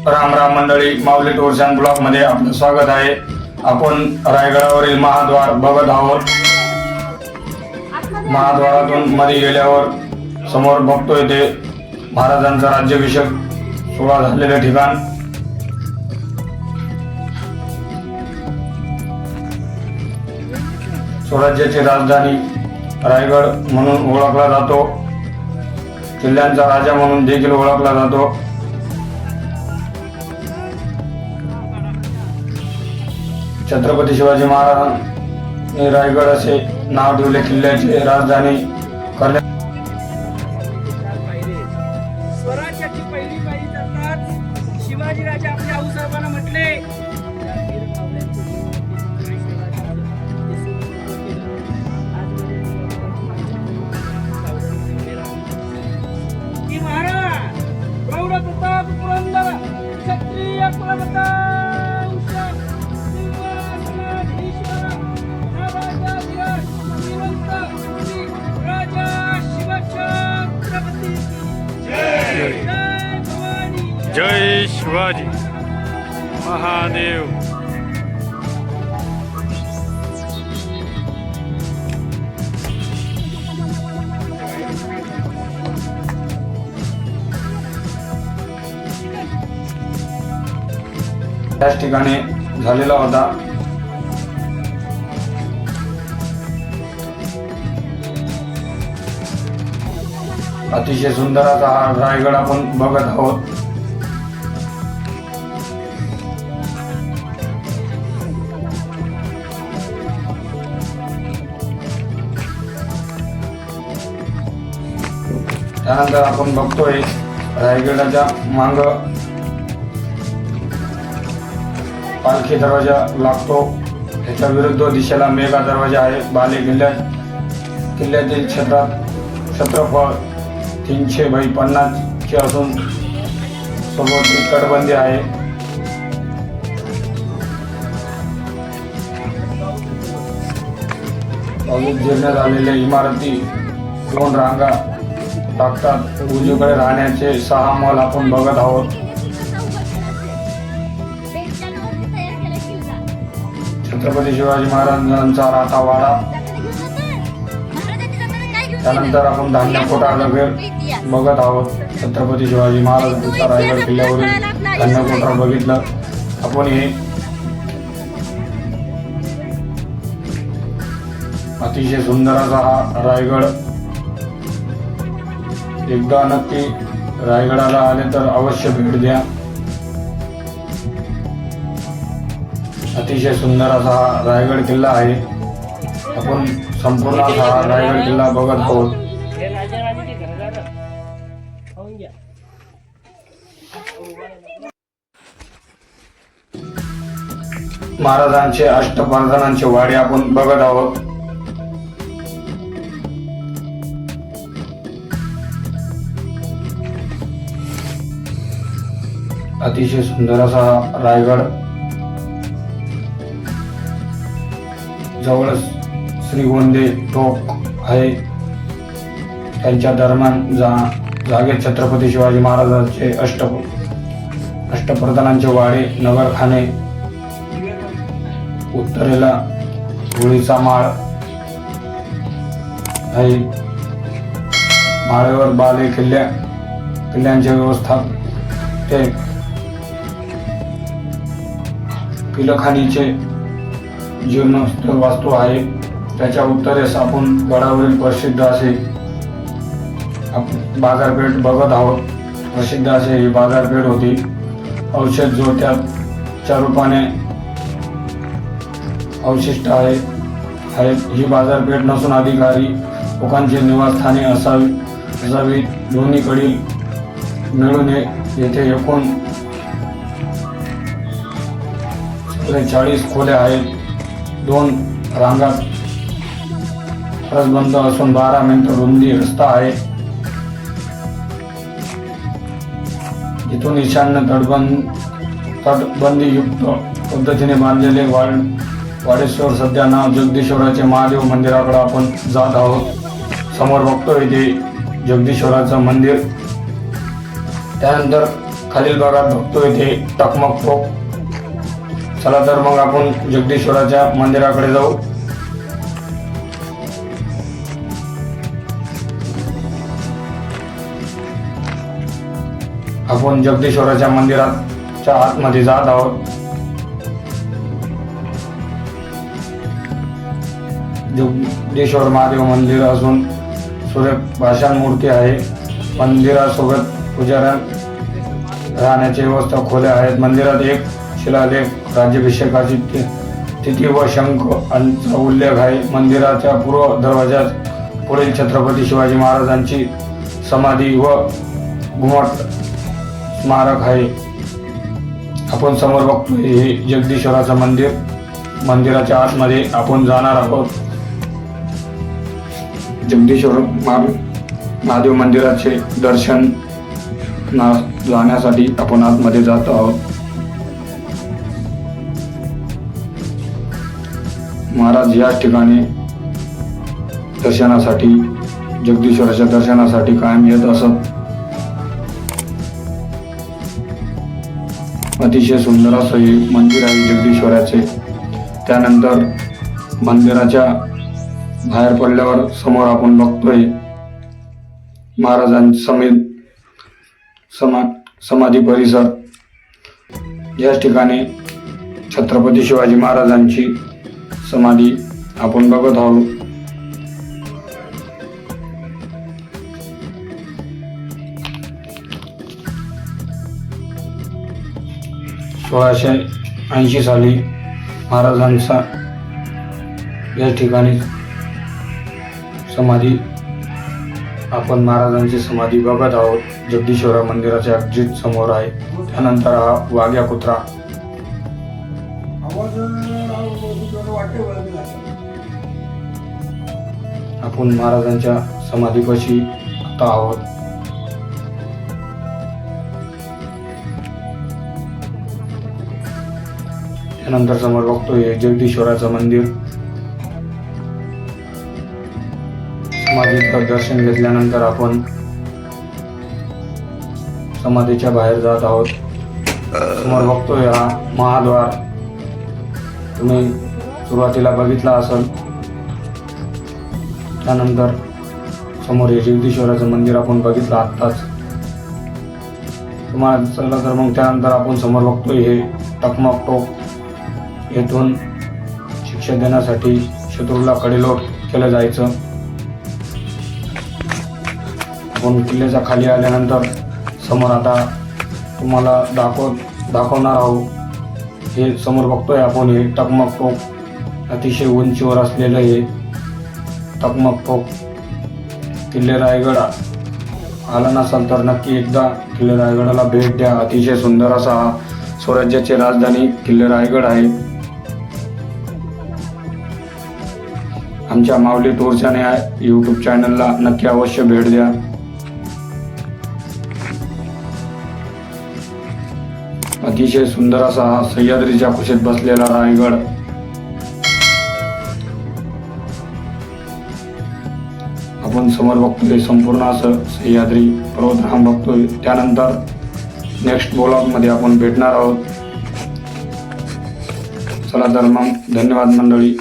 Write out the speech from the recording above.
राम राम मंडळी, माऊली tours and blog मध्ये आपलं स्वागत आहे. आपण रायगडावरील महाद्वार बघत आहोत. महाद्वारातून मध्ये गेल्यावर समोर बघतोय ते महाराजांचा राज्याभिषेक सोहळा झालेलं ठिकाण. स्वराज्याची राजधानी रायगड म्हणून ओळखला जातो. किल्ल्यांचा राजा म्हणून देखील ओळखला जातो. छत्रपती शिवाजी महाराजांनी रायगड असे नाव ठेवले. किल्ल्याची राजधानी करण्यात स्वराज्याची पहिली पायरी करतात शिवाजी राजा आपल्या आऊसाहेबांना म्हटले की महाराज प्रौढ प्रताप पुरंदर क्षत्रिय कुलवंश जय शिवाजी महादेव. त्याच ठिकाणी झालेला होता. अतिशय सुंदर असा हा रायगड आपण बघत आहोत. त्यानंतर आपण बघतोय रायगडाच्या मांग पालखी दरवाजा लागतो. त्याच्या विरुद्ध दिशेला मेघा दरवाजा आहे. बाले किल्ल्यातील क्षेत्रफळ 300x50 चे असून सोबत तटबंदी आहे. जीर्ण झालेल्या इमारती 2 रांगा टाकतात. उजवीकडे राहण्याचे 6 महल आपण बघत आहोत. छत्रपती शिवाजी महाराजांचा राहता वाडा. त्यानंतर आपण धान्य कोठार बघत आहोत. छत्रपती शिवाजी महाराजांचा रायगड किल्ल्यावरील धान्य कोठार बघितलं आपण. हे अतिशय सुंदर असा हा रायगड. एकदा नक्की रायगडाला आले तर अवश्य भेट द्या. अतिशय सुंदर असा हा रायगड किल्ला आहे. आपण संपूर्ण असा हा रायगड किल्ला बघत आहोत. महाराजांचे अष्टप्रधानांचे वाडे आपण बघत आहोत. अतिशय सुंदर असा रायगड. जवळच श्रीगोंदे टोक आहे. त्यांच्या दरम्यान जागेत छत्रपती शिवाजी महाराजांचे अष्टप्रधानांचे वाडे, नगरखाने, उत्तरेला होळीचा माळ आहे. माळेवर बाले किल्ल्यांचे व्यवस्था ते पिलखानीचे जीर्णोत्तर वास्तू आहे. त्याच्या उत्तरेस आपण गडावरील प्रसिद्ध असे बाजारपेठ बघत आहोत. प्रसिद्ध असे ही बाजारपेठ होती. औषध जो त्याच्या रूपाने अवशिष्ट आहे. ही बाजारपेठ नसून अधिकारी लोकांचे निवासस्थाने असावी. दोन्हीकडील मिळून येथे एकूण 40 खोल्या आहेत. 2 रांगात रसबंद असून 12 मीटर रुंदी रस्ता आहे. इथून ईशान्य तटबंदी युक्त पद्धतीने बांधलेले वाडेश्वर, सध्या नाव जगदीश्वराचे महादेव मंदिराकडे आपण जात आहोत. समोर बघतोय ते जगदीश्वराचं मंदिर. त्यानंतर खालील भागात बघतोय ते टकमक टोक. चला तर मग आपण जगदीश्वराच्या मंदिराकडे जाऊ. आपण जगदीश्वराच्या मंदिराच्या आतमध्ये जात आहोत. जगदीश्वर महादेव मंदिर असून सूर्यभाषण मूर्ती आहे. मंदिरासोबत पुजाऱ्या राहण्याची व्यवस्था खोल्या आहेत. मंदिरात एक शिलालेख राज्याभिषेकाची तिथी व शंख यांचा उल्लेख आहे. मंदिराच्या पूर्व दरवाजात पुढील छत्रपती शिवाजी महाराजांची समाधी व घुमट स्मारक आहे. आपण समोर बघतो हे जगदीश्वराचं मंदिर. मंदिराच्या आतमध्ये आपण जाणार आहोत. जगदीश्वर महादेव मंदिराचे दर्शन जाण्यासाठी आपण आतमध्ये जात आहोत. महाराज या ठिकाणी दर्शनासाठी जगदीश्वराच्या दर्शनासाठी कायम येत असत. अतिशय सुंदर असं हे मंदिर आहे जगदीश्वराचे. त्यानंतर मंदिराच्या बाहेर पडल्यावर समोर आपण बघतोय महाराजांसमेत समाधी परिसर. याच ठिकाणी छत्रपती शिवाजी महाराजांची समाधी आपण बघत आहोत. सोळाशे 80 साली महाराजांचा या ठिकाणी समाधी आपण महाराजांची समाधी बघत आहोत. जगदीश्वर मंदिराच्या अगदी समोर आहे. त्यानंतर हा वाघ्या कुत्रा. आपण महाराजांच्या समाधीपाशी आता आहोत. त्यानंतर समोर बघतोय जगदीश्वराचं मंदिर. समाधीचं दर्शन घेतल्यानंतर आपण समाधीच्या बाहेर जात आहोत. समोर बघतोय हा महाद्वार. तुम्ही सुरुवातीला बघितला असेल. त्यानंतर समोर हे जगदीश्वराचं मंदिर आपण बघितलं आत्ताच. तुम्हाला चला तर मग त्यानंतर आपण समोर बघतोय हे टकमक टोक. येथून शिक्षा देण्यासाठी शत्रूला कडेलोट केलं जायचं. आपण किल्ल्याच्या खाली आल्यानंतर समोर आता तुम्हाला दाखवणार आहोत. हे समोर बघतोय आपण हे टकमक टोक. अतिशय उंचीवर असलेलं हे टकमक टोक. किल्ले रायगड आला नसाल तर नक्की एकदा किल्ले रायगडाला भेट द्या. अतिशय सुंदर असा हा स्वराज्याची राजधानी किल्ले रायगड आहे. आमच्या माऊली टूर्स आणि यूट्यूब चॅनलला नक्की अवश्य भेट द्या. अतिशय सुंदर असा हा सह्याद्रीच्या कुशीत बसलेला रायगड. आपण समोर बघतोय संपूर्ण असं सह्याद्री पर्वतरांग बघतोय. त्यानंतर नेक्स्ट ब्लॉगमध्ये आपण भेटणार आहोत. चला तर मग धन्यवाद मंडळी.